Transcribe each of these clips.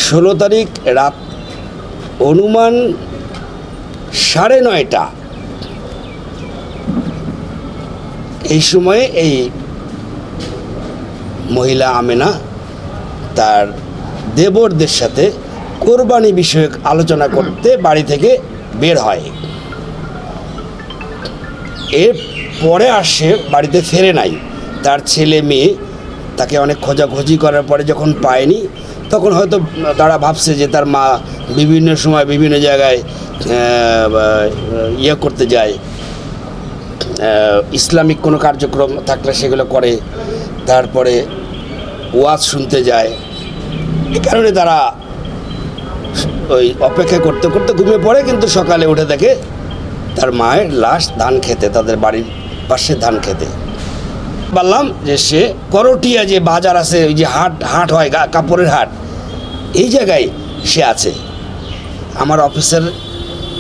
16 তারিখ রাত অনুমান 9:30 এই সময়ে এই মহিলা আমেনা তার দেবরদের সাথে কোরবানি বিষয়ক আলোচনা করতে বাড়ি থেকে বের হয়। এর পরে আসে বাড়িতে ফেরে নাই। তার ছেলে মেয়ে তাকে অনেক খোঁজাখুঁজি করার পরে যখন পায়নি, তখন হয়তো তারা ভাবছে যে তার মা বিভিন্ন সময় বিভিন্ন জায়গায় করতে যায়, ইসলামিক কোনো কার্যক্রম থাকলে সেগুলো করে, তারপরে ওয়াজ শুনতে যায়। এই কারণে তারা ওই অপেক্ষা করতে করতে ঘুমিয়ে পড়ে। কিন্তু সকালে উঠে দেখে তার মায়ের লাশ ধান খেতে, তাদের বাড়ির পাশে ধান খেতে। বললাম যে সে করটিয়া যে বাজার আছে, ওই যে হাট হয় কাপড়ের হাট, এই জায়গায় সে আছে। আমার অফিসার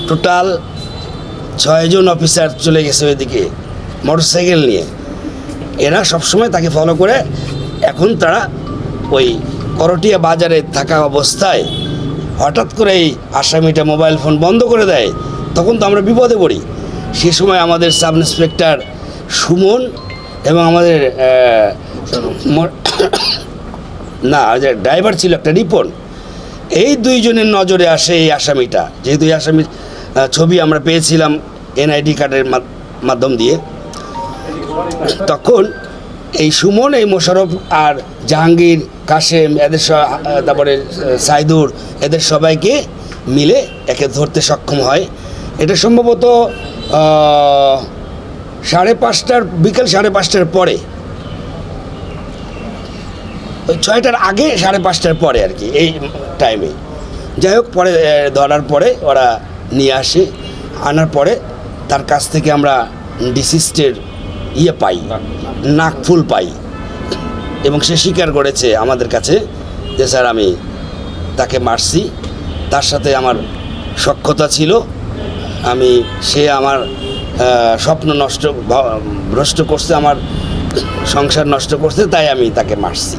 টোটাল 6 জন অফিসার চলে গেছে ওইদিকে মোটরসাইকেল নিয়ে। এরা সবসময় তাকে ফলো করে। এখন তারা ওই করটিয়া বাজারে থাকা অবস্থায় হঠাৎ করে এই আসামিটা মোবাইল ফোন বন্ধ করে দেয়। তখন তো আমরা বিপদে পড়ি। সে সময় আমাদের সাব ইন্সপেক্টর সুমন এবং আমাদের যে ড্রাইভার ছিল একটা রিপন, এই দুইজনের নজরে আসে এই আসামিটা। যেহেতু এই আসামির ছবি আমরা পেয়েছিলাম এনআইডি কার্ডের মাধ্যম দিয়ে, তখন এই সুমন, এই মোশারফ আর জাহাঙ্গীর, কাশেম, এদের তারপরে সাইদুর, এদের সবাইকে মিলে একে ধরতে সক্ষম হয়। এটা সম্ভবত 5:30 বিকেল 5:30 পরে, ওই 6টার আগে 5:30 পরে আর কি, এই টাইমে। যাই হোক, পরে ধরার পরে ওরা নিয়ে আসে। আনার পরে তার কাছ থেকে আমরা ডিসিস্টের পাই, নাকফুল পাই। এবং সে স্বীকার করেছে আমাদের কাছে যে স্যার আমি তাকে মারছি, তার সাথে আমার সখ্যতা ছিল, সে আমার স্বপ্ন ভ্রষ্ট করছে, আমার সংসার নষ্ট করছে, তাই আমি তাকে মারছি।